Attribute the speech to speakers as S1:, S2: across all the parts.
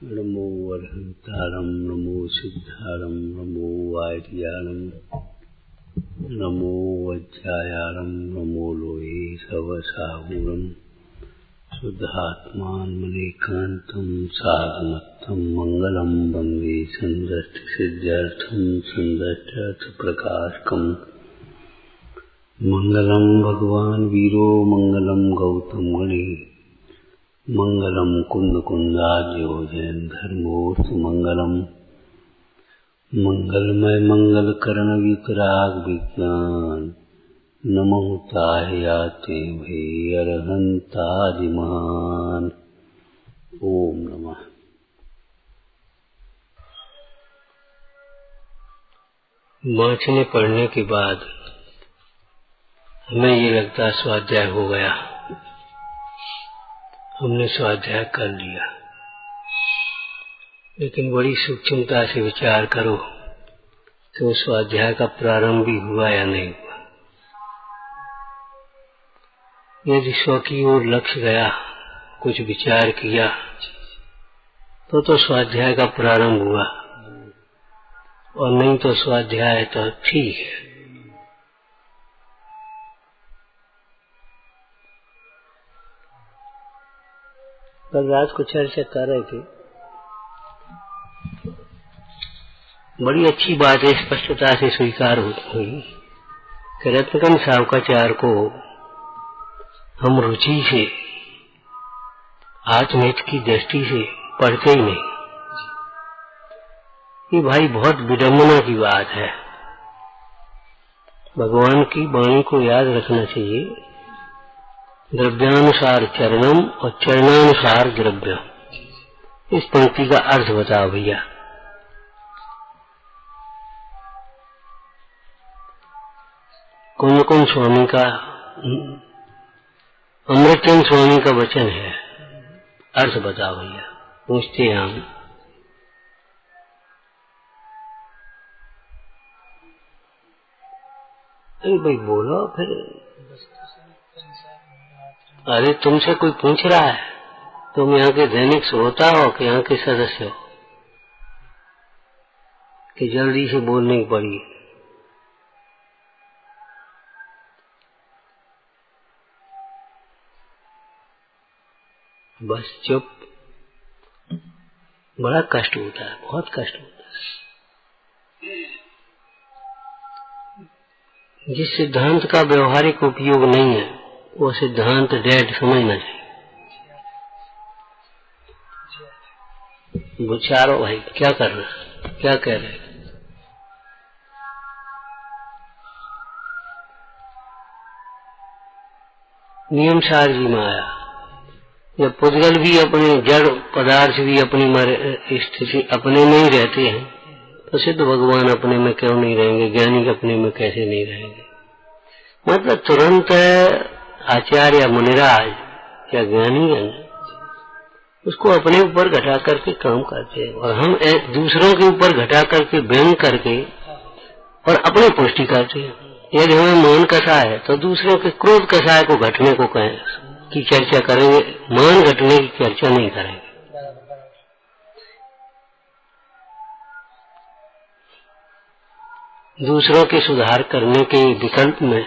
S1: नमो अर्हंतारं नमो सिद्धारं नमो वार्यारं नमो वज्रायारं नमो लोहे सवसाहूरं शुद्धात्मानमनेकान्तं साधुमत्तं मंगलं वन्दे सन्दष्टिसिद्ध्यर्थं सन्दष्ट्यर्थप्रकाशकं मंगलं भगवान् वीरो मंगलं गौतम गणे मंगलम कुंद कुंदाद्यो जैन धर्मोस्तु मंगलम मंगलमय मंगल करण वितराग विज्ञान नमो ताहयाते भे अरहंतादिमान। ओम नमः। माँचने पढ़ने के बाद हमें ये लगता स्वाध्याय हो गया, हमने स्वाध्याय कर लिया, लेकिन बड़ी सूक्ष्मता से विचार करो कि वो स्वाध्याय का प्रारंभ भी हुआ या नहीं हुआ। यदि स्व की ओर लक्ष्य गया, कुछ विचार किया, तो स्वाध्याय का प्रारंभ हुआ, और नहीं तो स्वाध्याय तो ठीक है। कल रात को चर्चा कर रहे थे, बड़ी अच्छी बात है, स्पष्टता से स्वीकार हुई कि रत्नकन सावकाचार्य को हम रुचि से, आत्महित की दृष्टि से पढ़ते ही नहीं। ये भाई बहुत विडंबना की बात है। भगवान की वाणी को याद रखना चाहिए, द्रव्यानुसार चरणम और चरणानुसार द्रव्य। इस पंक्ति का अर्थ बताओ भैया। कौन कौन स्वामी का, अमृतचंद स्वामी का वचन है, अर्थ बताओ भैया। पूछते हैं हम। अरे भाई बोलो फिर। अरे तुमसे कोई पूछ रहा है, तुम यहाँ के दैनिक श्रोता हो कि यहाँ के सदस्य हो कि जल्दी से बोलने की पड़ी? बस चुप। बड़ा कष्ट होता है, बहुत कष्ट होता है। जिस सिद्धांत का व्यवहारिक उपयोग नहीं है वो सिद्धांत डेड समझना चाहिए। विचारो भाई, क्या करना, क्या कह रहे? नियम सार जी में आया, जब पुद्गल भी अपने जड़ पदार्थ भी अपनी स्थिति अपने में ही रहते हैं, तो सिद्ध भगवान अपने में क्यों नहीं रहेंगे? ज्ञानी अपने में कैसे नहीं रहेंगे? मतलब तुरंत आचार्य मुनिराज या ज्ञानी है उसको अपने ऊपर घटा करके काम करते हैं, और हम दूसरों के ऊपर घटा करके व्यंग करके और अपनी पुष्टि करते हैं। यदि हमें मान कसा है तो दूसरों के क्रोध कसाय को घटने को कहें की चर्चा करेंगे, मान घटने की चर्चा नहीं करेंगे। दूसरों के सुधार करने के विकल्प में,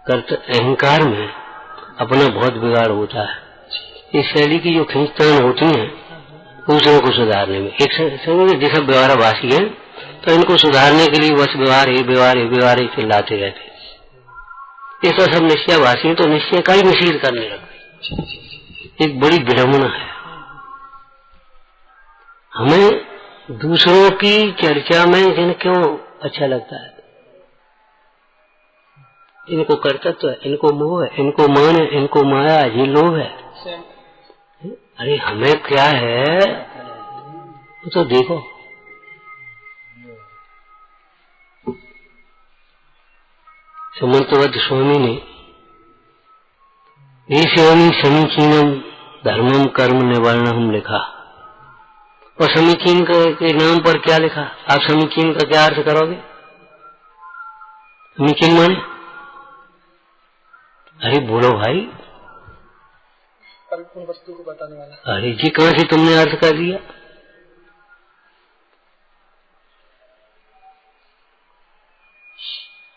S1: अहंकार में अपना बहुत बिगाड़ होता है। इस शैली की जो खींचतान होती है दूसरों को सुधारने में, एक समझे जैसा व्यवहारवासी है तो इनको सुधारने के लिए बस व्यवहार ही चिल्लाते रहते। ये तो सब निश्चयवासी है, तो निश्चय का ही निषेध करने लगते। एक बड़ी विडंबना है। हमें दूसरों की चर्चा में जिन्हें क्यों अच्छा लगता है? इनको कर्तव्य है, इनको मोह है, इनको मान है, इनको माया है, ये लोभ है। अरे हमें क्या है तो देखो। समंतवत स्वामी ने ईश्वरी समीचीनम धर्मम कर्म निवर्णम लिखा, और समीचीन के नाम पर क्या लिखा? आप समीचीन का क्या अर्थ करोगे? समीचीन माने? अरे बोलो भाई।
S2: परिपूर्ण वस्तु को बताने वाला।
S1: अरे जी कहाँ से तुमने अर्थ कर दिया?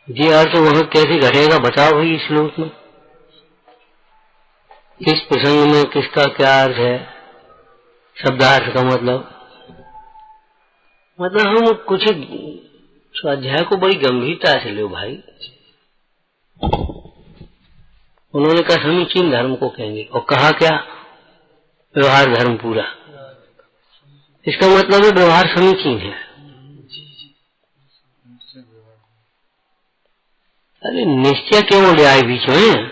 S1: ये अर्थ वहां कैसे घटेगा बताओ भाई इस श्लोक में, इस प्रसंग में किसका क्या अर्थ है, शब्दार्थ का मतलब हम कुछ स्वाध्याय को बड़ी गंभीरता से लो भाई। उन्होंने कहा समीचीन धर्म को कहेंगे, और कहा क्या, व्यवहार धर्म पूरा। इसका मतलब है व्यवहार समीचीन है। अरे निश्चय क्यों ले आए बीच में,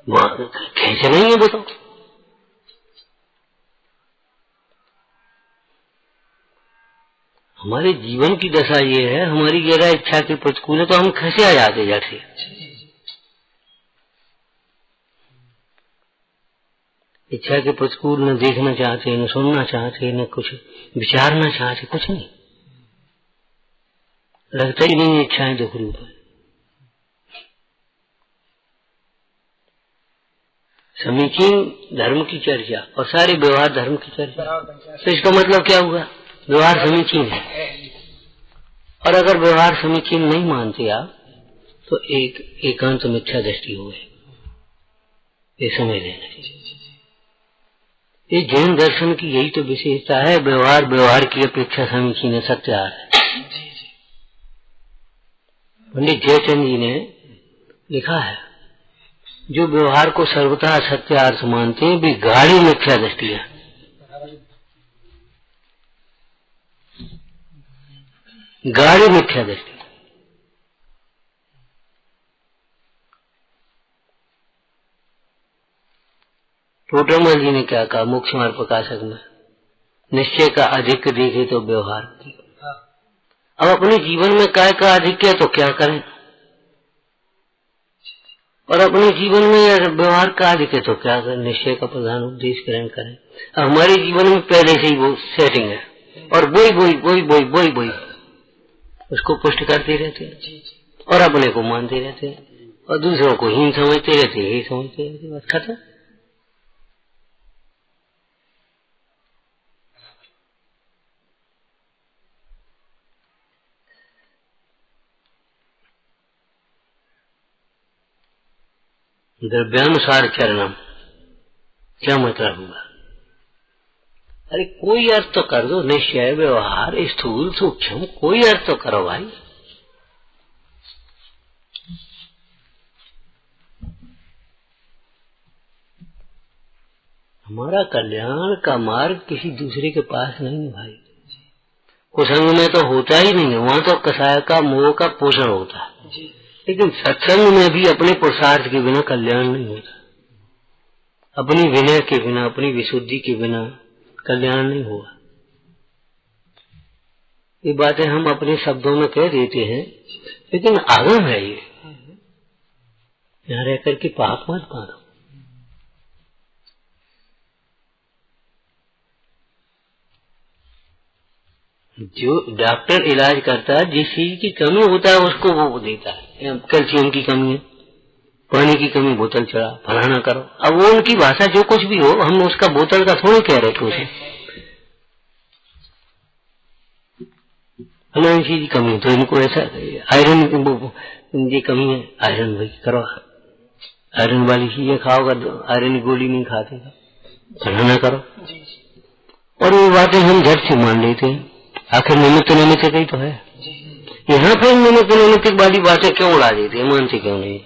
S1: कैसे नहीं है बताओ। हमारे जीवन की दशा ये है, हमारी जरा इच्छा के प्रतिकूल है तो हम कैसे आ जाते जैसे। इच्छा के प्रतिकूल न देखना चाहते, न सुनना चाहते, न कुछ विचारना चाहते, कुछ नहीं, लगता ही नहीं इच्छाएं दुख रूप है। समीचीन धर्म की चर्चा और सारे व्यवहार धर्म की चर्चा, तो इसका मतलब क्या हुआ, व्यवहार समीचीन है। और अगर व्यवहार समीचीन नहीं मानते आप तो एक एकांत मिथ्या दृष्टि हो गई, ये समझ लेना। ये जैन दर्शन की यही तो विशेषता है, व्यवहार व्यवहार की अपेक्षा समीचीन है, सत्यार है। पंडित जयचंद जी ने लिखा है, जो व्यवहार को सर्वथा सत्यार्थ मानते हैं वे गाढ़ी मिथ्या दृष्टि है। गाढ़ी मिथ्या दृष्टि। टोटरमल जी ने क्या कहा मोक्ष मार्ग प्रकाशक में, निश्चय का अधिक देखे तो व्यवहार की। अब अपने जीवन में काय का अधिक है तो क्या करें, और अपने जीवन में व्यवहार का अधिक है तो क्या करें, निश्चय का प्रधान उपदेश ग्रहण करें। अब हमारे जीवन में पहले से ही वो सेटिंग है, और वही उसको पुष्ट करते रहते हैं और अपने को मानते रहते हैं और दूसरों को हीन समझते रहते, यही समझते रहते, बस खत्म। द्रव्यानुसार चरणम क्या मतलब हुआ, अरे कोई अर्थ तो कर दो, निश्चय व्यवहार स्थूल सूक्ष्म कोई अर्थ तो करो भाई। हमारा कल्याण का मार्ग किसी दूसरे के पास नहीं है भाई। कुसंग में तो होता ही नहीं है, वहां तो कसाय का मोह का पोषण होता है, लेकिन सत्संग में भी अपने पुरुषार्थ के बिना कल्याण नहीं होता। अपनी विनय के बिना, अपनी विशुद्धि के बिना कल्याण नहीं हुआ। ये बातें हम अपने शब्दों में कह देते हैं, लेकिन आगम है ये। यहाँ रह करके पाप मत मानो। जो डॉक्टर इलाज करता है, जिस चीज की कमी होता है उसको वो देता है। कैल्शियम की कमी है, पानी की कमी, बोतल चढ़ा, फलाना करो। अब वो उनकी भाषा जो कुछ भी हो, हम उसका बोतल का थोड़ी कह रहे थे उसे। फलानी चीज की कमी तो इनको ऐसा, आयरन की कमी है, आयरन भाई करो, आयरन वाली चीजें खाओगा, आयरन की गोली नहीं खाते, फलाना करो। और वो बातें हम झट से मान लेते हैं। आखिर निमित्त कहीं तो है। यहाँ पर निमित्त वाली बातें क्यों उड़ा देते हैं, मानते क्यों नहीं।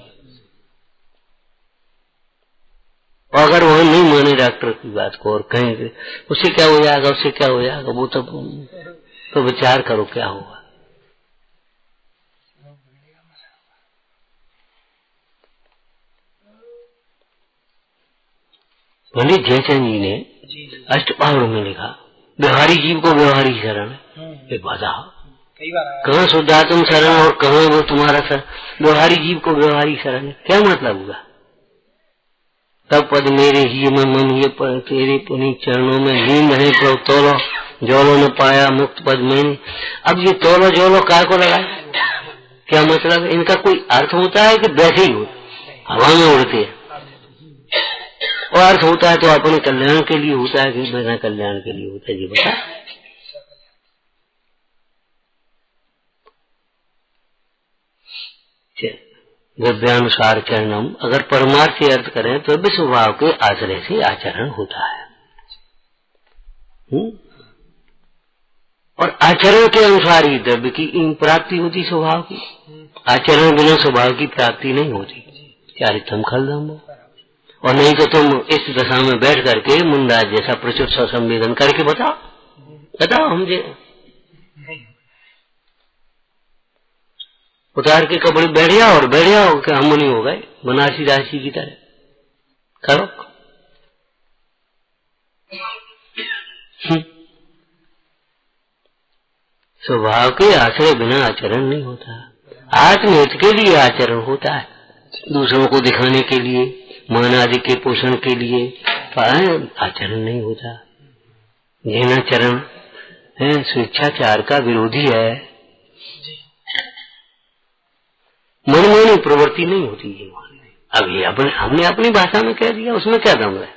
S1: और अगर वह नहीं माने डॉक्टर की बात को और कहें उससे क्या हो जाएगा, उससे क्या हो जाएगा, वो तो विचार करो क्या होगा। पंडित जयचंद जी ने अष्टपावड़ में लिखा, व्यवहारी जीव को व्यवहारी शरण। एक बाधा कहाँ शुद्धात्म शरण और कहाँ वो तुम्हारा शरण। व्यवहारी जीव को व्यवहारी शरण, क्या मतलब हुआ। तब पद मेरे ही में मन ये तेरे पुनीत चरणों में लीन रहे, तो तोलो जोलो न पाया मुक्त पद मैंने। अब ये तोलो जोलो काय को लगाए, क्या मतलब है। इनका कोई अर्थ होता है कि वैसे ही हो, हवा में उड़ते हैं। और अर्थ होता है तो अपने कल्याण के लिए होता है कि बिना कल्याण के लिए होता है, जी बता। द्रव्यानुसार चरणम, अगर परमार्थ से अर्थ करें तो स्वभाव के आश्रय से आचरण होता है। और आचरण के अनुसार ही द्रव्य की प्राप्ति होती स्वभाव की। आचरण बिना स्वभाव की प्राप्ति नहीं होती। चारित्रम खलदम, और नहीं तो तुम इस दशा में बैठ करके मुंडा जैसा प्रचुर संवेदन करके बताओ मुझे, उतार के कपड़े बैठ जाओ कि हम नहीं हो गए बनारसी राशि की तरह। करो स्वभाव के आश्रय बिना आचरण नहीं होता। आत्महित के लिए आचरण होता है, दूसरों को दिखाने के लिए, मान आदि के पोषण के लिए आचरण नहीं होता। जैनाचरण है, स्वेच्छाचार का विरोधी है। मनमानी प्रवृत्ति नहीं होती है। अब ये हमने अपनी भाषा में कह दिया, उसमें क्या दम है?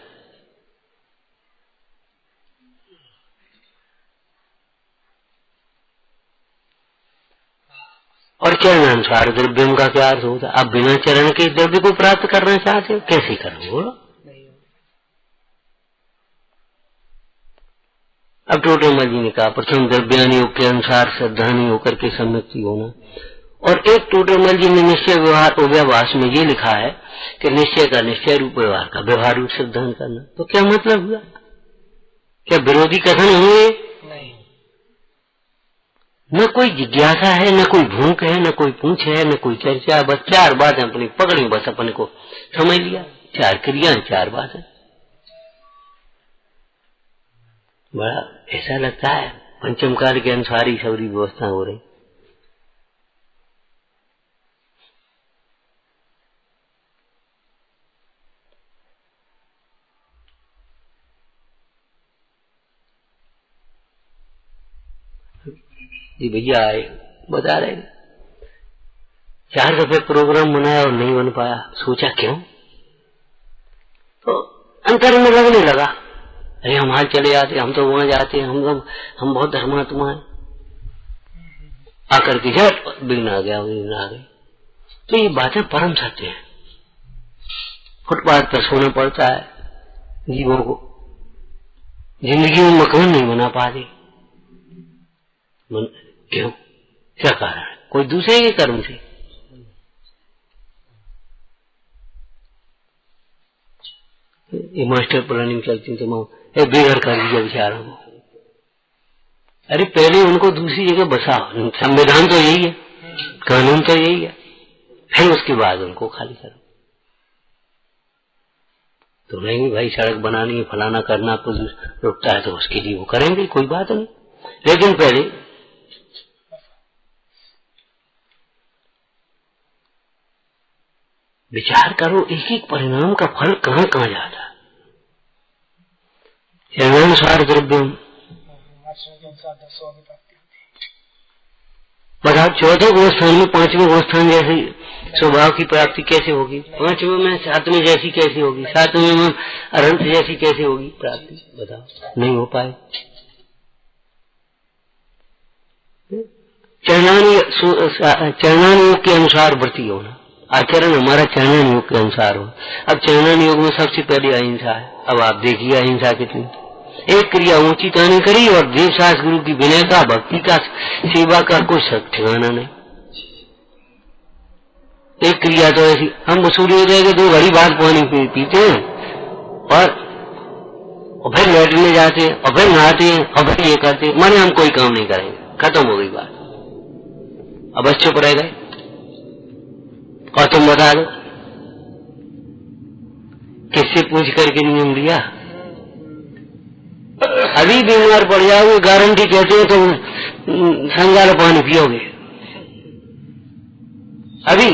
S1: और चरणानुसार द्रव्यों का क्या अर्थ होता है? आप बिना चरण के द्रव्य को प्राप्त करना चाहते हो, कैसे करोगे? बोलो। अब टोटल जी ने कहा प्रथम द्रव्यानि योग के अनुसार श्रद्धानी होकर के सम्यक्ति होना। और एक टोटल जी ने निश्चय व्यवहार व्यवहास में ये लिखा है कि निश्चय का निश्चय रूप, व्यवहार का व्यवहार रूप श्रद्धान करना। तो क्या मतलब हुआ? क्या विरोधी कथन हुए? न कोई जिज्ञासा है, न कोई भूख है, न कोई पूछ है, न कोई चर्चा। बस चार बातें अपनी पकड़ी, बस अपने को समझ लिया। चार क्रिया, चार बातें। बड़ा ऐसा लगता है पंचम काल के अनुसार ही सबरी व्यवस्था हो रही। जी भैया आए, बता रहे 4 दफे प्रोग्राम बनाया और नहीं बन पाया। सोचा क्यों? तो अंतर में लगने लगा, अरे हम हाल चले जाते, हम तो वहां जाते, हम बहुत धर्मात्मा है। आकर के झट बिघ्न आ गया। तो ये बातें परम सत्य है। फुटपाथ पर सोना पड़ता है जीवों को, जिंदगी में मकान नहीं बना पाते। क्यों? क्या कारण है? कोई दूसरे के कर्म से। ये मास्टर प्लानिंग चलती तो बेघर कर दिया बेचारों को। अरे पहले उनको दूसरी जगह बसाओ। संविधान तो यही है, कानून तो यही है, फिर उसके बाद उनको खाली करो। तो नहीं भाई सड़क बनानी है, फलाना करना, कुछ रुकता है तो उसके लिए वो करेंगे, कोई बात नहीं। लेकिन पहले विचार करो, एक एक परिणाम का फल कहां कहां जाता है। चरणानुसार द्रव्यम, बताओ चौथे गोस्थान में पांचवें गोस्थान जैसी स्वभाव की प्राप्ति कैसे होगी? पांचवें में सातवें जैसी कैसे होगी? सातवें में अनंत जैसी कैसे होगी प्राप्ति? बताओ, नहीं हो पाए। चरणान योग के अनुसार वृत्ति होना, आचरण हमारा चरणन योग के अनुसार हो। अब चरणन योग में सबसे पहले अहिंसा है। अब आप देखिए अहिंसा कितनी, एक क्रिया ऊंची ताने करी और देवशास गुरु की विनय का, भक्ति का, सेवा का कुछ ठिकाना नहीं। एक क्रिया तो ऐसी, हम सूर्योदय के 2 घड़ी बाद पानी पीते हैं और फिर लेटने जाते हैं और फिर नहाते हैं और फिर ये करते हैं, माने हम कोई काम नहीं करेंगे, खत्म हो गई बात। अब बस चुप रह गए। और तुम बता दो किससे पूछ करके नियम लिया? अभी बीमार पड़ जाओगे, गारंटी कहते हो तो संगाल पानी पियोगे। अभी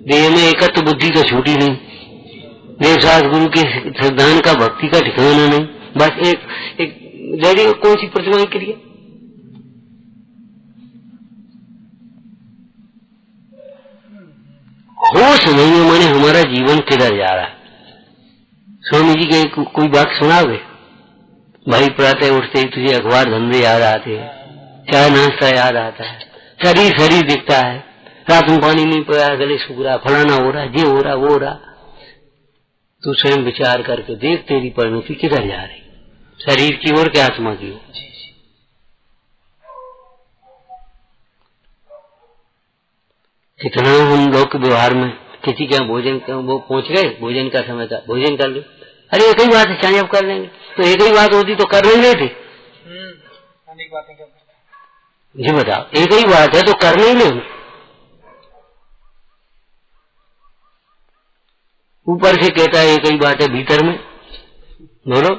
S1: देह में एकत्व बुद्धि तो छूटी नहीं, देवशास गुरु के सिद्धांत का, भक्ति का ठिकाना नहीं। बस एक जड़ी कौन सी प्रतिमा के लिए? होश नहीं है, माने हमारा जीवन किधर जा रहा है। स्वामी जी के कोई बात सुनाओगे? भाई प्रातः उठते ही तुझे अखबार धंधे याद आते हैं, चाय नाश्ता याद आता है, शरीर दिखता है, रात में पानी नहीं पाया, गले सूख रहा, फलाना हो रहा, ये हो रहा, वो हो रहा। तू स्वयं विचार करके देख तेरी परिणति किधर जा रही, शरीर की ओर कि आत्मा की ओर। कितना हम लोग के व्यवहार में किसी के भोजन वो पहुंच गए, भोजन का समय था, भोजन कर ले, अरे एक ही बात है, चाहे अब कर लेंगे, तो एक ही बात होती तो कर नहीं थे। जी बताओ, एक ही बात है तो कर नहीं ले। ऊपर से कहता है एक ही बात है, भीतर में बोलो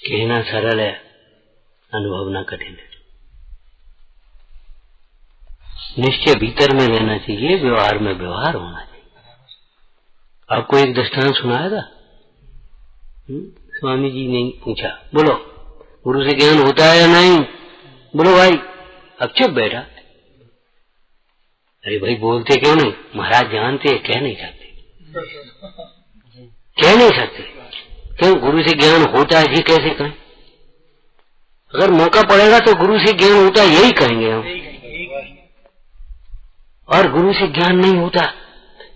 S1: कहना सरल है, अनुभव ना कठिन है। निश्चय भीतर में रहना चाहिए, व्यवहार में व्यवहार होना चाहिए। आपको एक दृष्टांत सुनाया था, स्वामी जी ने पूछा, बोलो गुरु से ज्ञान होता है या नहीं? बोलो भाई, अब चुप बैठा। अरे भाई बोलते क्यों नहीं? महाराज जानते, कह नहीं सकते, कह नहीं सकते। क्यों? गुरु से ज्ञान होता है जी कैसे कहें? अगर मौका पड़ेगा तो गुरु से ज्ञान होता है यही कहेंगे हम, और गुरु से ज्ञान नहीं होता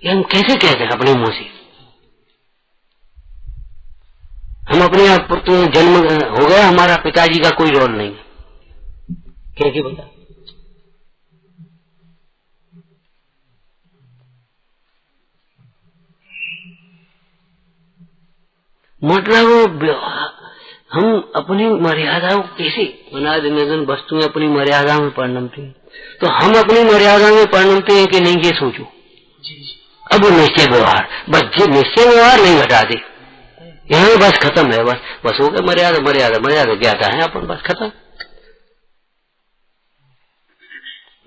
S1: ये हम कैसे कहते हैं अपने मुंह से? हम अपने आप तो जन्म हो गया, हमारा पिताजी का कोई रोल नहीं, कैसे बता? मतलब हम अपनी मर्यादाओं कैसे बना देने, वस्तुएं अपनी मर्यादा में परिणमती हैं, तो हम अपनी मर्यादा में परिणमते हैं कि नहीं, ये सोचो। अब निश्चय व्यवहार, बस ये निश्चय व्यवहार नहीं घटा दे, यहाँ बस खत्म है, बस हो गया, मर्यादा मर्यादा मर्यादा ज्ञाता है अपन, बस खत्म।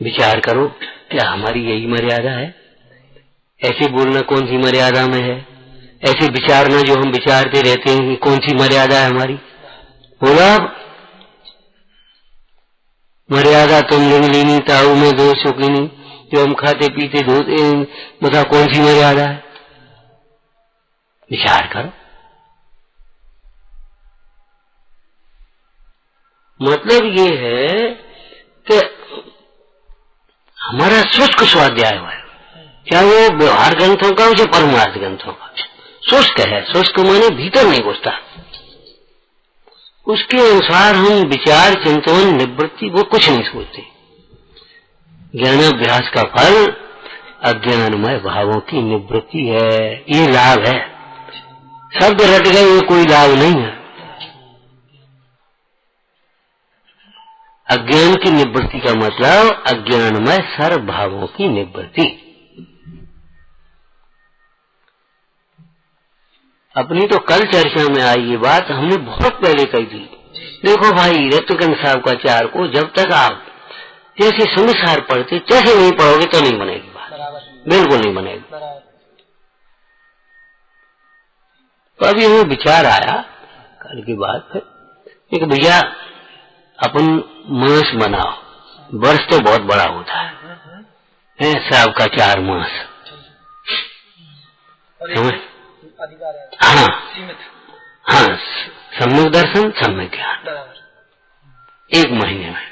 S1: विचार करो, क्या हमारी यही मर्यादा है? ऐसे बोलना कौन सी मर्यादा में है? ऐसे विचारना जो हम विचारते रहते हैं, कौन सी मर्यादा है हमारी? बोला मर्यादा तुम लिंगलिनी ताऊ में दो सुखिनी, जो हम खाते पीते धोते हैं, बता कौन सी मर्यादा है? विचार करो। मतलब ये है कि हमारा शुष्क स्वाध्याय है, क्या वो व्यवहार ग्रंथों का हो या परमार्थ ग्रंथों का, शुष्क है। शुष्क माने भीतर नहीं घुसता, उसके अनुसार हम विचार चिंतन निवृत्ति वो कुछ नहीं सोचते। ज्ञानाभ्यास का फल अज्ञानमय भावों की निवृत्ति है, ये लाभ है। शब्द रट गए ये कोई लाभ नहीं है। अज्ञान की निवृत्ति का मतलब अज्ञानमय सर्व भावों की निवृत्ति। अपनी तो कल चर्चा में आई ये बात, हमने बहुत पहले कही थी। देखो भाई, रत्नकंठ साहब का चार को जब तक आप जैसे संसार पढ़ते जैसे नहीं पढ़ोगे तो नहीं बनेगी बात, बिल्कुल नहीं बनेगी। तो अभी हमें विचार आया कल की बात है कि भैया अपन मांस बनाओ, वर्ष तो बहुत बड़ा होता है साहब का 4 मास, समझ? हाँ हाँ, सम्यक दर्शन सम्यक ज्ञान 1 महीने में,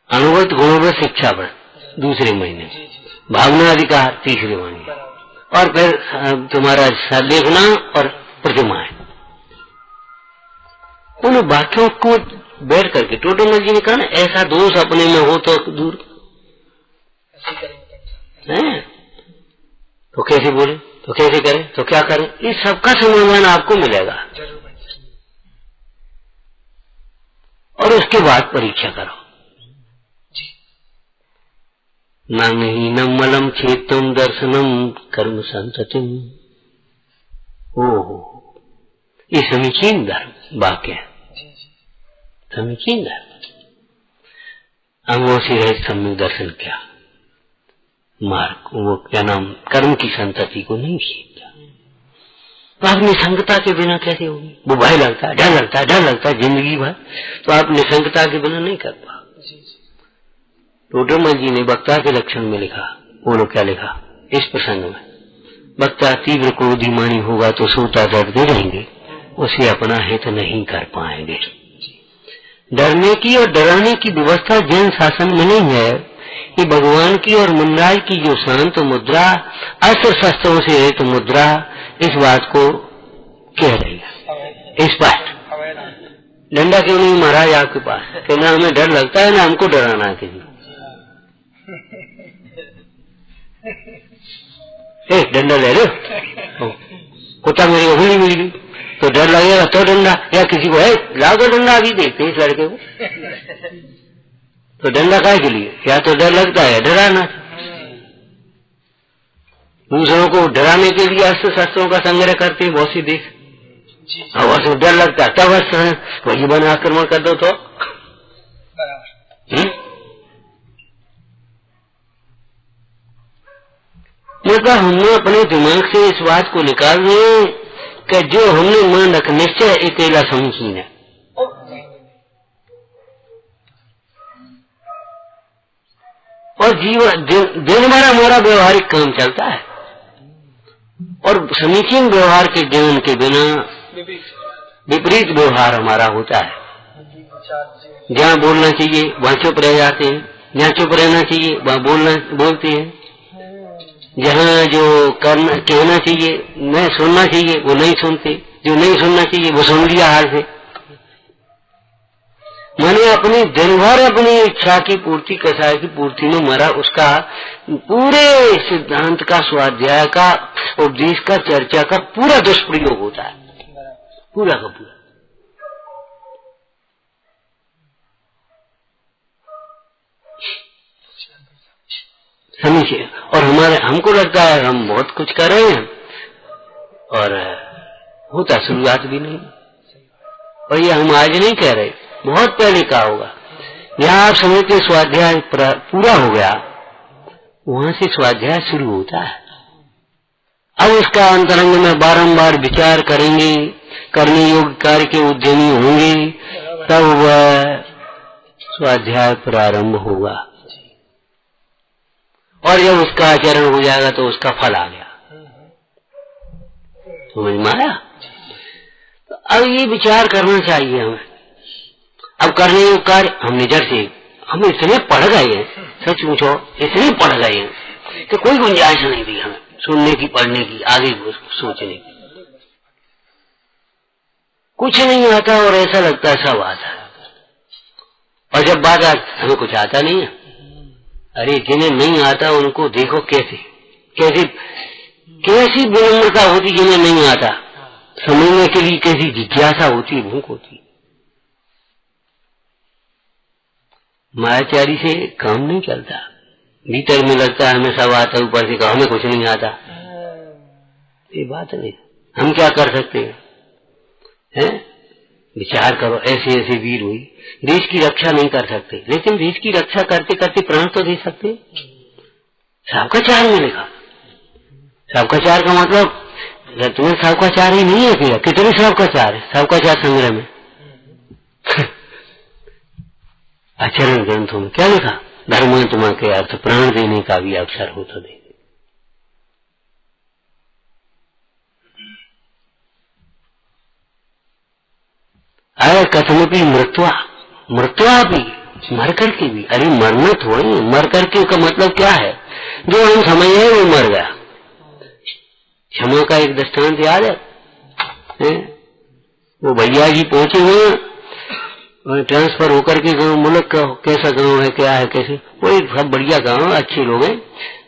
S1: अनुभव गुणवत्ता शिक्षा व्रत 2 महीने, भावना अधिकार 3 महीने, और फिर तुम्हारा लेखना और प्रतिमाएं। उन वाक्यों को बैठ करके टोटोमल जी ने कहा ना, ऐसा दोष अपने में हो तो दूर है, तो कैसे बोले, तो कैसे करें, तो क्या करें, इस सबका समाधान आपको मिलेगा। और उसके बाद परीक्षा करो। नांगहीनम मलम चेतम दर्शनम कर्म संततिम। ओहो, ये समीचीन धर्म वाक्य है, समीचीन धर्म। अंगों से रहित सम्यक दर्शन क्या मार्ग, वो क्या नाम, कर्म की संतति को नहीं सीखता। तो आप निसंगता के बिना कैसे होगी? वो भय लगता है, डर लगता है, डर लगता है जिंदगी भर, तो आप निसंगता के बिना नहीं कर पाओ। टोटोमल जी ने वक्ता के लक्षण में लिखा, बोलो क्या लिखा इस प्रसंग में? वक्ता तीव्र क्रोधिमानी होगा तो सोता डरते रहेंगे, उसे अपना हित नहीं कर पाएंगे। डरने की और डराने की व्यवस्था जैन शासन में नहीं है। ये भगवान की और मनराज की जो शांत मुद्रा, अस्त्र शस्त्रों से रहित मुद्रा, इस बात को कह रही है। इस बात डंडा क्यों नहीं महाराज आपके पास? कहना हमें डर लगता है ना, हमको डराना है किसी। डंडा ले लो, कुत्ता मेरी उंगली मिल गई तो डर लगेगा तो डंडा, या किसी को है लाओ तो डंडा, अभी देखते इस लड़के को तो डंडा काहे के लिए? या तो डर लगता है डराना। दूसरों को डराने के लिए अस्त्र शस्त्रों का संग्रह करते हैं बहुत सी देश, और डर लगता है तब वही बन आक्रमण कर दो तो मतलब हमने अपने दिमाग से इस बात को निकाल दिए कि जो हमने मान रख निश्चय अकेला समुचीन है। और जीवन दिन भर हमारा व्यवहारिक काम चलता है, और समीचीन व्यवहार के ज्ञान के बिना विपरीत व्यवहार हमारा होता है। जहाँ बोलना चाहिए वहाँ चुप रह जाते हैं, जहाँ चुप रहना चाहिए वहाँ बोलते हैं, जहाँ जो कहना चाहिए नहीं सुनना चाहिए वो नहीं सुनते, जो नहीं सुनना चाहिए वो सुन लिया हाल से। मैंने अपनी दिन भर अपनी इच्छा की पूर्ति, कसाय की पूर्ति में मरा, उसका पूरे सिद्धांत का, स्वाध्याय का, उपदेश का, चर्चा का पूरा दुष्प्रयोग होता है, पूरा का पूरा। समझिए, और हमको लगता है हम बहुत कुछ कर रहे हैं और होता शुरुआत भी नहीं। और ये हम आज नहीं कह रहे, बहुत पहले का होगा। यहाँ आप समझते स्वाध्याय पूरा हो गया, वहां से स्वाध्याय शुरू होता है। अब उसका अंतरंग में बारंबार विचार करेंगे, करने योग्य कार्य के उद्यमी होंगे, तब वह स्वाध्याय प्रारंभ होगा। और जब उसका आचरण हो जाएगा तो उसका फल आ गया। समझ में आया? तो अब ये विचार करना चाहिए हमें। अब करने योग्य कार्य हमने जड़ से, हम इतने पढ़ गए हैं, सच पूछो इतने पढ़ गए हैं कि कोई गुंजाइश नहीं दी हमें सुनने की, पढ़ने की, आगे सोचने की। कुछ नहीं आता और ऐसा लगता है सब आता है, और जब बात हमें कुछ आता नहीं है। अरे जिन्हें नहीं आता उनको देखो कैसी विनम्रता होती, जिन्हें नहीं आता समझने के लिए कैसी जिज्ञासा होती, भूख होती। मायाचारी से काम नहीं चलता, भीतर में लगता है हमें सब आता, ऊपर से कहा हमें कुछ नहीं आता। ये बात नहीं, हम क्या कर सकते हैं? विचार करो, ऐसे ऐसे वीर हुई, देश की रक्षा नहीं कर सकते, लेकिन देश की रक्षा करते करते प्राण तो दे सकते। सावकाचार में लिखा, सावकाचार का मतलब तुम्हें सावकाचार ही नहीं है क्या? कितने सावकाचार है सावकाचार संग्रह में आचरण ग्रंथों में क्या लिखा? धर्मात्मा के अर्थ प्राण देने का भी अवसर हो तो दे। अरे कथमपि मृत्वा भी, मर करके भी। अरे मरना थोड़ी, मर करके का मतलब क्या है? जो हम समझ रहे वो मर गया। क्षमा का एक दृष्टांत याद है? वो भैया जी पहुंचे हुए ट्रांसफर होकर के गाँव, मुल्क का कैसा गाँव है, क्या है, कैसे, वो एक सब बढ़िया गाँव, अच्छे लोग हैं।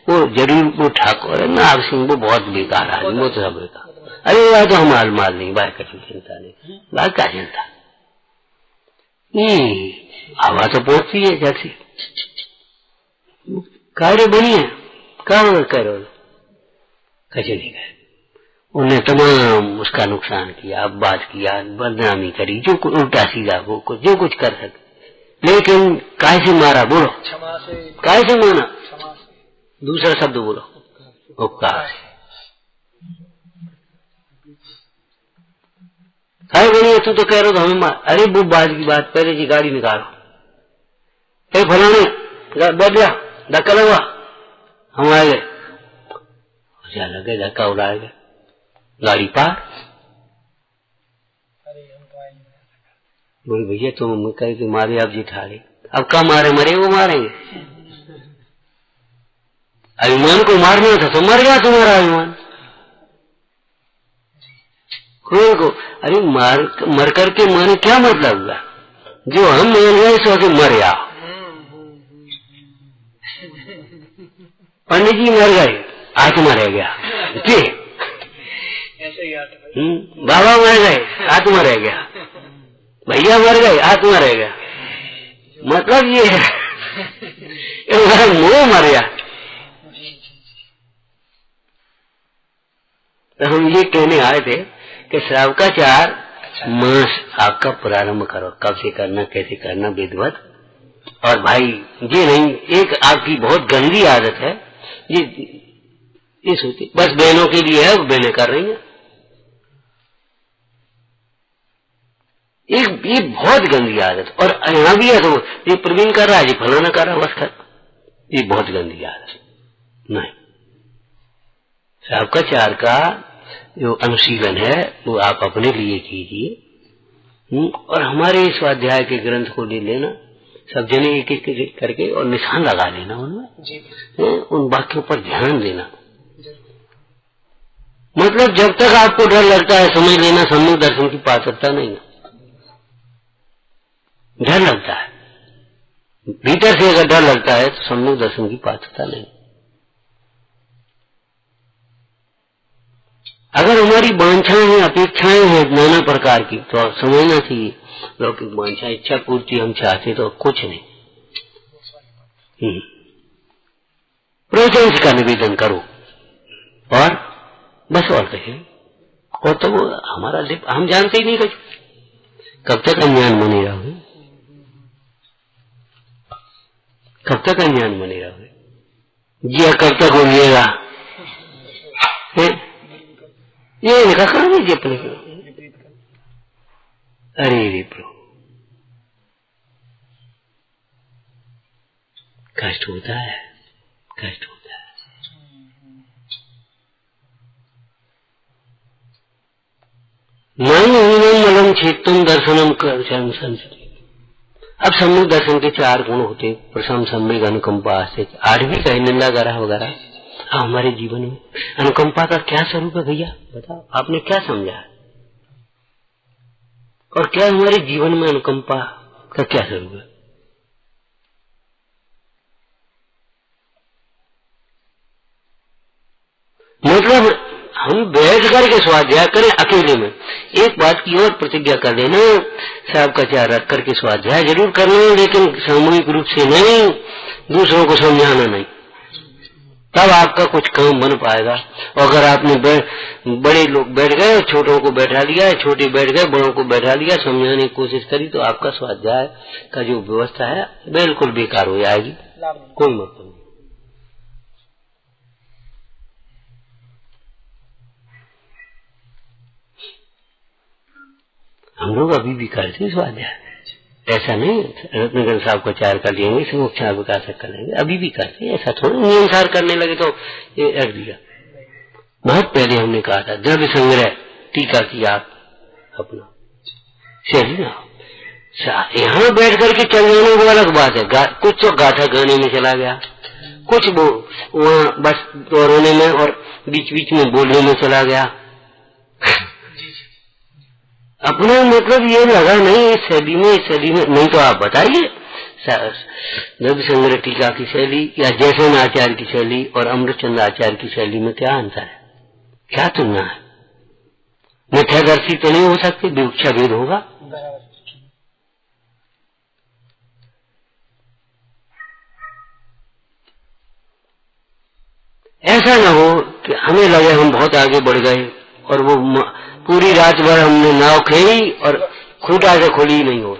S1: वो जरूर वो ठाकुर है नाग सिंह, वो बहुत बेकार आदमी, वो तो सब बेकार। अरे यार तो हम माल नहीं, बात का चिंता नहीं, बात का चिंता हवा तो पहुंचती है जैसे कार्य बनी है, कहाँ करो कैसे नहीं गए। उन्हें तमाम उसका नुकसान किया, बात किया, बदनामी करी, जो कुछ उल्टा सीधा वो जो कुछ कर सके, लेकिन काय से मारा? बोलो काय से मारा? दूसरा शब्द बोलो, उपकार से। काय बनी, तू तो कह रहे हो तो हमें मार। अरे वो बात की बात, पहले जी गाड़ी निकालो, फलाने बैठ गया, धक्का लगा, हम आ गए, लगे धक्का उड़ा गए, गाड़ी पार। बोले भैया तुम कहे कि मारे आप जिठाड़े, अब क्या मारे, मरे वो मारेंगे। अभिमान को मारना था तो मर गया तुम्हारा अभिमान। क्रोध को अरे मर करके माने क्या मतलब हुआ, जो हम मान गए सो के मर गया। पंडित जी मर गए, आत्मा रह गया। बाबा मर गए, आत्मा रह गया। भैया मर गए, आत्मा रह गया। मतलब ये है हमारा मुंह मर गया। तो हम ये कहने आए थे कि श्रावकाचार मास आपका प्रारंभ करो, कब से करना, कैसे करना, विधिवत। और भाई ये नहीं, एक आपकी बहुत गंदी आदत है ये सोची बस बहनों के लिए है, वो बहनें कर रही हैं। ये बहुत गंदी आदत, और यहाँ भी है तो ये प्रवीण कर रहा है, ये फलाना कर रहा है, बस कर। ये बहुत गंदी आदत नहीं। श्रावकाचार का जो अनुशीलन है वो आप अपने लिए कीजिए, और हमारे स्वाध्याय के ग्रंथ को ले लेना, सब जने एक एक करके और निशान लगा लेना उनमें, उन वाक्यों पर ध्यान देना। मतलब जब तक आपको डर लगता है समझ लेना सम्यक दर्शन की पात्रता नहीं है। डर लगता है, भीतर से अगर डर लगता है तो सम्यक दर्शन की पात्रता नहीं। अगर हमारी वांछाएं हैं, अपेक्षाएं हैं नाना प्रकार की, तो समझना चाहिए लौकिक वांछा इच्छा पूर्ति हम चाहते तो कुछ नहीं। प्रवचन का निवेदन करो और बस, और कहे और तो वो हमारा लिप हम जानते ही नहीं कुछ। कब तक अज्ञान बने रहोगे, कब तक अज्ञान बने रहोगे, जिया कब तक हो लिएगा। ये लिखा करो नहीं अपने को। अरे रे प्रभु, कष्ट होता है, कष्ट होता है। नहीं मलम छेत्तम दर्शनम कर संस्कृति। अब सम्यक दर्शन के 4 गुण होते, प्रथम सम्यक अनुकंपा से 8 भी कहे, निंदा गरा वगैरह। हमारे जीवन में अनुकंपा का क्या स्वरूप है भैया बताओ, आपने क्या समझा है, और क्या हमारे जीवन में अनुकंपा का क्या स्वरूप है। मतलब हम बैठ करके स्वाध्याय करें अकेले में, एक बात की और प्रतिज्ञा कर लेना, साहब का चार रख करके स्वाध्याय जरूर करना, लेकिन सामूहिक रूप से नहीं, दूसरों को समझाना नहीं, तब आपका कुछ काम बन पाएगा। अगर आपने बड़े लोग बैठ गए, छोटों को बैठा लिया, छोटे बैठ गए, बड़ों को बैठा लिया, समझाने की कोशिश करी, तो आपका स्वाध्याय का जो व्यवस्था है बिल्कुल बेकार हो जाएगी, कोई मतलब नहीं। हम लोग अभी भी करते स्वाध्याय, ऐसा नहीं रत्नगंज साहब को 4 कर लेंगे, समुक्षा विकास कर लेंगे, अभी भी करते हैं। ऐसा थोड़ा नियमसार करने लगे तो ये रख दिया। बहुत पहले हमने कहा था द्रव्य संग्रह टीका किया अपना शैली ना, यहाँ बैठ करके चल जाने को अलग बात है। कुछ तो गाथा गाने में चला गया, कुछ वो वहाँ बस दोहराने में और बीच बीच में बोलने में चला गया। अपना मतलब ये लगा नहीं इस शैली में नहीं, तो आप बताइए द्रव्य संग्रह टीका की शैली या जैसन आचार्य की शैली और अमृतचंद आचार्य की शैली में क्या अंतर है, क्या तुलना है। मिथ्यादर्शी तो नहीं हो सकते, विवक्षा भेद होगा। ऐसा न हो कि हमें लगे हम बहुत आगे बढ़ गए और वो पूरी रात भर हमने नाव खेली और खूंटा से खुली नहीं हो,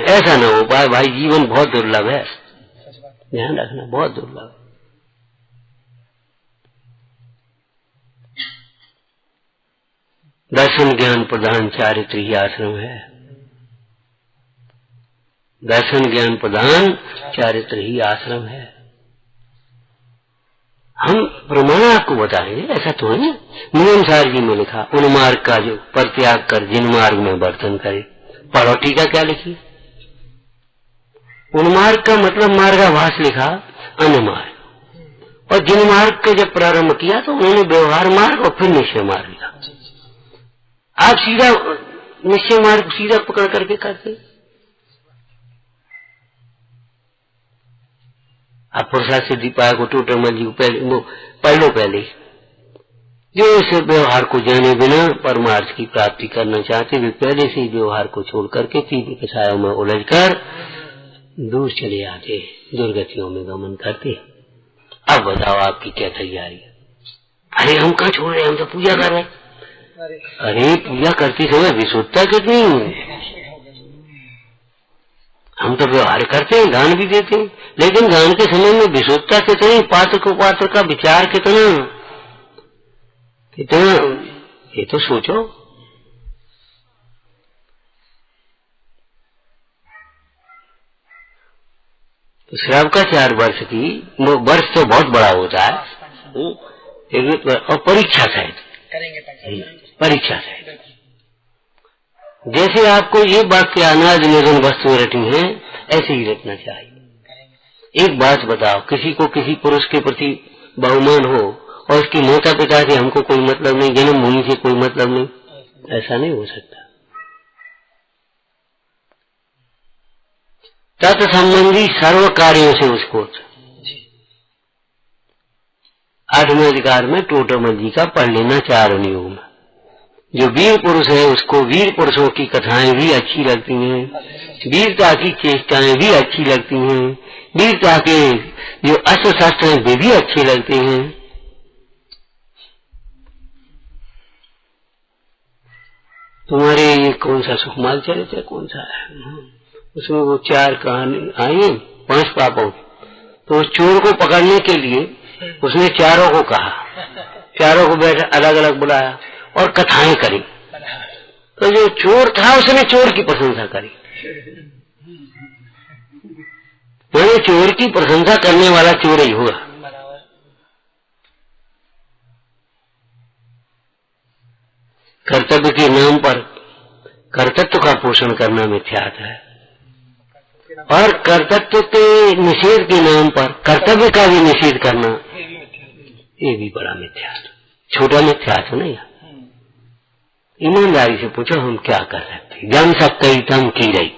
S1: ऐसा न हो पाए। भाई जीवन बहुत दुर्लभ है, ध्यान रखना, बहुत दुर्लभ है। दर्शन ज्ञान प्रधान चारित्र ही आश्रम है, दर्शन ज्ञान प्रधान चारित्र ही आश्रम है। हम प्रमाण आपको बताएंगे, ऐसा तो है। नियम सार जी में लिखा उन्मार्ग का जो परित्याग कर जिन मार्ग में वर्तन करे। पढ़ो टीका क्या लिखी। उन्मार्ग का मतलब मार्गाभास लिखा अनमार्ग, और जिन मार्ग के जब प्रारंभ किया तो उन्होंने व्यवहार मार्ग और फिर निश्चय मार्ग लिखा। आप सीधा निश्चय मार्ग सीधा पकड़ करके करते। आप पुरुषार्थ सिद्धि पाया को टोटल जी पहले जो इस व्यवहार को जाने बिना परमार्थ की प्राप्ति करना चाहते, वे पहले से ही व्यवहार को छोड़ करके तीव्र कषायों में उलझ कर दूर चले आते, दुर्गतियों में गमन करते। अब बताओ आपकी क्या तैयारी है। अरे हम कहाँ छोड़ रहे हैं, हम तो पूजा कर रहे हैं। अरे पूजा करते समय विशुद्धता कितनी, हम तो व्यवहार करते हैं, दान भी देते हैं, लेकिन दान के समय में विशुद्धता कितनी, पात्र को पात्र का विचार कितना, ये तो सोचो। तो श्राव का 4 वर्ष की, वर्ष तो बहुत बड़ा होता है, और परीक्षा सहित परीक्षा सहित। जैसे आपको ये वाक्य अनाज निधन वस्तु रटनी है, ऐसे ही रटना चाहिए। एक बात बताओ, किसी को किसी पुरुष के प्रति बहुमान हो और उसकी माता पिता से हमको कोई मतलब नहीं, जन्म भूमि से कोई मतलब नहीं, ऐसा नहीं हो सकता। तत्संबंधी सर्व कार्यों से उसको 8वें अधिकार में टोटमल जी का पढ़ लेना 4 नियम। जो वीर पुरुष है उसको वीर पुरुषों की कथाएं भी अच्छी लगती हैं, वीरता की चेष्टाएं भी अच्छी लगती हैं, वीरता के जो अस्त्र शस्त्र हैं वे भी अच्छे लगते हैं। तुम्हारे ये कौन सा सुकुमार चरित्र कौन सा है, उसमें वो 4 कहानी आई 5 पापों, तो उस चोर को पकड़ने के लिए उसने चारों को कहा, चारों को बैठा अलग अलग बुलाया और कथाएं करी। तो जो चोर था उसने चोर की प्रशंसा करी। मैंने चोर की प्रशंसा करने वाला चोर ही हुआ। कर्तव्य के नाम पर कर्तृत्व का पोषण करना मिथ्यात्व है, और कर्तव्य के निषेध के नाम पर कर्तव्य का भी निषेध करना ये भी बड़ा मिथ्यात्व, छोटा मिथ्यात्व नहीं है। ईमानदारी से पूछो हम क्या कर सकते, जन सकते ही तम की रही।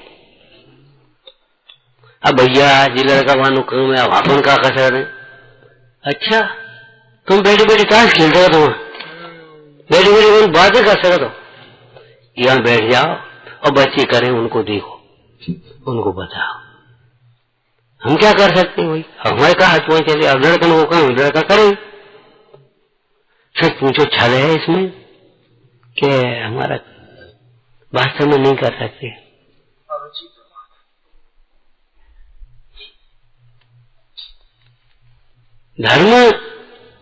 S1: अब भैया जी लड़का वालों काम है, अब अपन का कर रहे। अच्छा तुम बैठे बैठे ताश खेल रहे हो, बैठे बैठे बातें कर सकते हो, यहाँ बैठ जाओ और बच्चे करें उनको देखो, उनको बताओ। हम क्या कर सकते हैं भाई, हमारे कहा हाथ में चले, अब लड़कन को कहा लड़का करे। सच पूछो छल है इसमें कि हमारा वास्तव में नहीं कर सकते। धर्म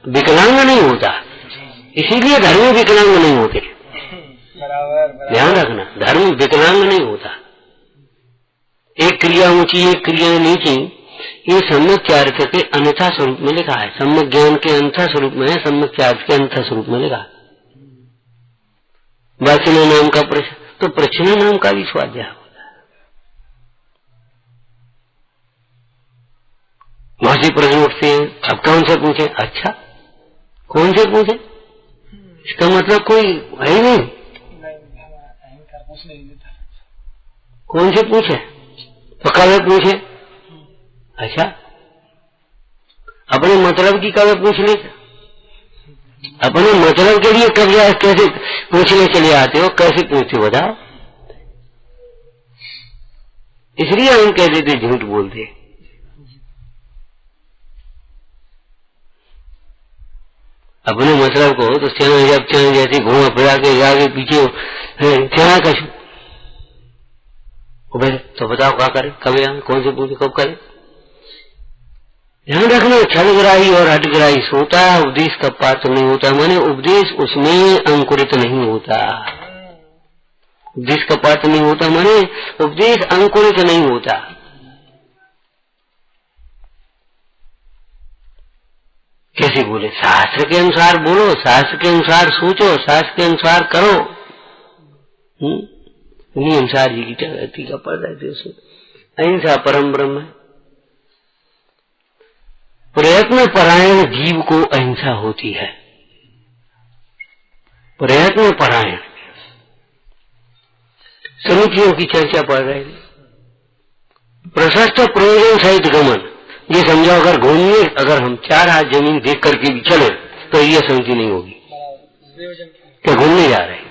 S1: विकलांग नहीं होता, इसीलिए धर्म विकलांग नहीं होते। ध्यान रखना, धर्म विकलांग नहीं होता। एक क्रिया ऊंची एक क्रिया नीची, ये सम्यक चारित्र के अन्यथा स्वरूप में लिखा है। सम्यक ज्ञान के अन्यथा स्वरूप में है, सम्यक चारित्र के अन्यथा स्वरूप में लिखा है। वाचना नाम का प्रश्न, तो प्रश्न नाम का भी स्वाध्याय होता है। वहां से प्रश्न उठते हैं, अब कौन से पूछे? अच्छा कौन से पूछे, इसका मतलब कोई है ही नहीं, कौन से पूछे तो कब पूछे। अच्छा अपने मतलब की कब पूछ ले, अपने मतलब के लिए कब कैसे पूछने चले आते हो, कैसे पूछते बताओ। इसलिए हम कह देते झूठ बोलते। अपने मतलब को तो चना जब चना जैसे घुमा फिरा के आगे पीछे चना का तो बताओ क्या करे, कब कौन से पूछे कब करे। ध्यान रखना, छलग्राही और हटग्राही सोता है, उपदेश का पात्र नहीं होता, माने उपदेश उसमें अंकुरित नहीं होता। उपदेश का पात्र नहीं होता माने उपदेश अंकुरित नहीं होता। कैसे बोले? शास्त्र के अनुसार बोलो, शास्त्र के अनुसार सोचो, शास्त्र के अनुसार करो। हिंसा जी की टीका पढ़ रहे थे उसमें, अहिंसा परम ब्रह्म है। प्रयत्न परायण जीव को अहिंसा होती है। प्रयत्न परायण समितियों की चर्चा पढ़ रहे थे। प्रशस्त प्रयोजन सहित गमन, ये समझो अगर घूमने, अगर हम 4 हाथ जमीन देख करके भी चले तो ये समिति नहीं होगी क्या घूमने जा रहे हैं।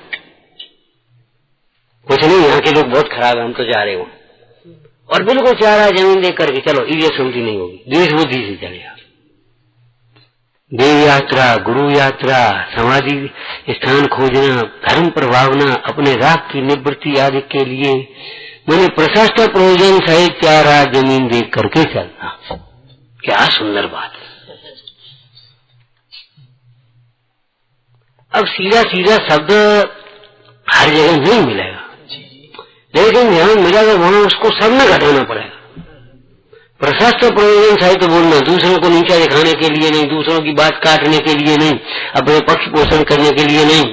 S1: कुछ नहीं, यहाँ के लोग बहुत खराब है, हम तो जा रहे हो, और बिल्कुल 4 हाथ जमीन देख करके चलो, ये समिति नहीं होगी। द्वेष बुद्धि से चलेगा। देव यात्रा, गुरु यात्रा, समाधि स्थान खोजना, धर्म प्रभावना, अपने राग की निवृत्ति आदि के लिए मैंने प्रशस्त प्रयोजन सहित 4 हाथ जमीन देख करके चलना। क्या सुंदर बात है। अब सीधा सीधा शब्द हर जगह नहीं मिलेगा, लेकिन ध्यान मिलेगा वहां उसको सब में घटाना पड़ेगा। प्रशस्त प्रयोजन सहित बोलना, दूसरों को नीचा दिखाने के लिए नहीं, दूसरों की बात काटने के लिए नहीं, अपने पक्ष पोषण करने के लिए नहीं।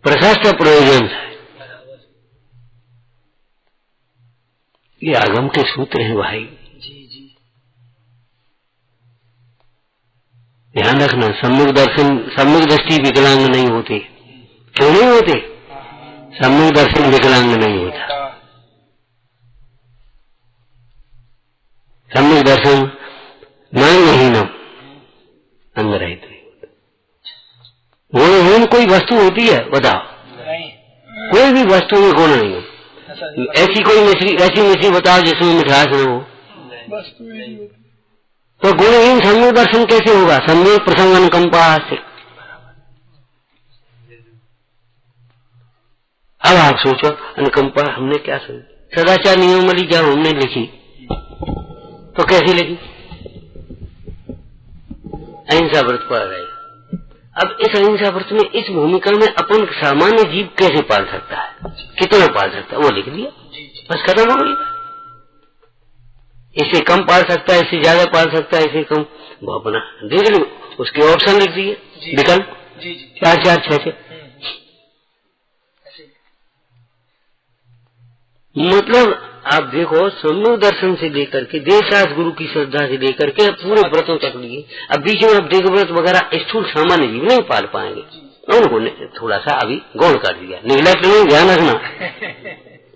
S1: प्रशस्त प्रयोजन है, ये आगम के सूत्र हैं भाई। ध्यान रखना, सम्यक दर्शन, सम्यक दृष्टि विकलांग नहीं होते। क्यों नहीं होते? सम्यक दर्शन विकलांग नहीं होता। सम्यक दर्शन नामहीनम अंग रहित नहीं होता। गुणहीन कोई वस्तु होती है? बताओ, कोई भी वस्तु में गुण नहीं हो। ऐसी कोई मिश्री, ऐसी मिश्री बताओ जिसमें मिठास न हो, तो गुणहीन सम्यक दर्शन कैसे होगा? सम्यक प्रसंग अनुकंपा से। अब आप सोचो, अनुकंपा हमने क्या समझी? सदाचार नियमावली जब हमने लिखी तो कैसी लगी? अहिंसा व्रत पढ़ रहे। अब इस अहिंसा व्रत में, इस भूमिका में अपन सामान्य जीव कैसे पाल सकता है, कितना पाल सकता है, वो लिख दिया, बस खत्म हो गई। इसे कम पाल सकता है, इससे ज्यादा पाल सकता है, इसे कम, वो अपना देख लो, उसके ऑप्शन लिख दिए, विकल्प 4 4 6 6। मतलब आप देखो, सम्यक दर्शन से लेकर के देवशास्त्र गुरु की श्रद्धा से लेकर के पूरे व्रतों तक लिए। अब बीच में आप देव व्रत वगैरह स्थूल सामान्य जीव नहीं पाल पाएंगे, उनको थोड़ा सा अभी गौण कर दिया। निगलेक्ट नहीं, ध्यान रखना,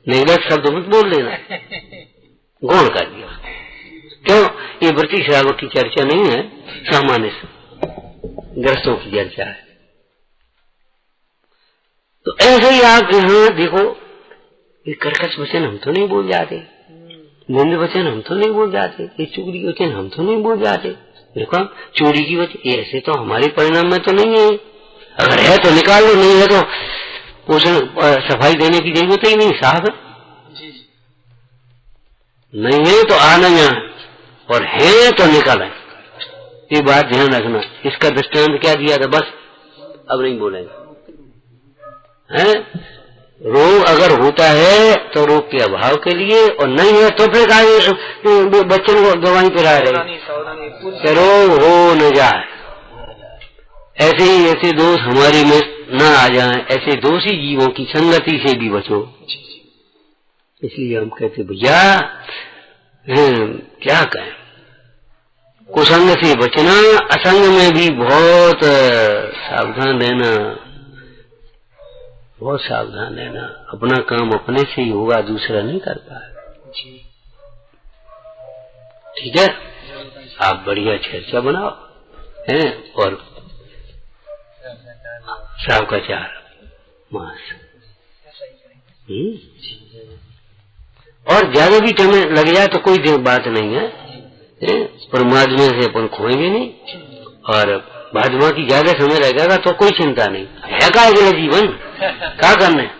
S1: निगलेक्ट शब्द मत बोल लेना, गौण कर दिया। क्यों? ये व्रती श्रावक की चर्चा नहीं है, सामान्य ग्रस्तों की चर्चा है। तो ऐसे ही आप यहाँ देखो, ये कर्कश वचन हम तो नहीं बोल जाते, निंद वचन हम तो नहीं बोल जाते, ये चुगली वचन हम तो नहीं बोल जाते। देखो, चोरी की वचन ऐसे तो हमारे परिणाम में तो नहीं है। अगर है तो निकाल लो, नहीं है तो पोषण सफाई देने की जरूरत ही नहीं, साफ है। नहीं है तो आना यहाँ, और है तो निकालें। ये बात ध्यान रखना। इसका दृष्टांत क्या दिया था? बस अब नहीं बोलेंगे। हैं? रोग अगर होता है तो रोग के अभाव के लिए, और नहीं है तो फिर बच्चों को दवाई पिला रहे, रोग हो न जाए। ऐसे ही ऐसे दोष हमारे में न आ जाएं, ऐसे दोषी जीवों की संगति से भी बचो। इसलिए हम कहते भैया क्या कहें, कुसंग से बचना, असंग में भी बहुत सावधान रहना, बहुत सावधान रहना। अपना काम अपने से ही होगा, दूसरा नहीं कर पाएगा। ठीक है, आप बढ़िया चर्चा बनाओ हैं, और साव का 4 मास, और ज्यादा भी समय लग जाए तो कोई बात नहीं है, परमात्मा से अपन खोएंगे नहीं, और भाजपा की ज्यादा समय लगेगा तो कोई चिंता नहीं है। का अगला जीवन क्या करना है?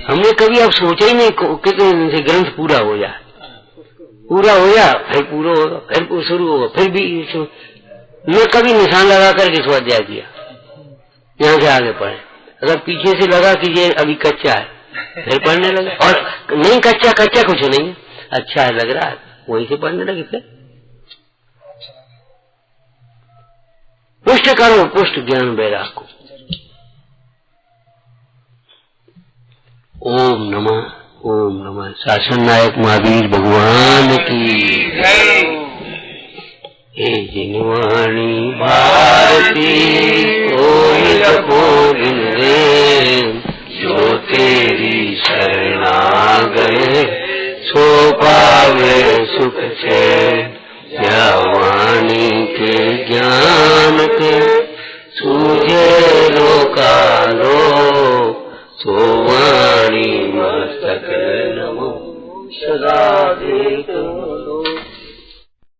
S1: हमने कभी अब सोचा ही नहीं कितने दिन से ग्रंथ पूरा हो जाए, पूरा हो जाए, फिर पूरा होगा, फिर शुरू होगा, फिर भी मैं कभी निशान लगा करके इसको अध्याय किया, यहाँ से आगे पढ़े। अगर पीछे से लगा कि ये अभी कच्चा है, फिर पढ़ने लगे, और नहीं कच्चा कुछ नहीं है, अच्छा है लग रहा है, वहीं से पढ़ने लगे। फिर पुष्ट करो पुष्ट ज्ञान वैराग को। ओम नमः शासन नायक महावीर भगवान की हे जिनवाणी भारती कोई बोलिन रे, जो तेरी शरणा गए सो पावे सुख चैन। या वाणी के ज्ञान के सूझे लोका लो, सो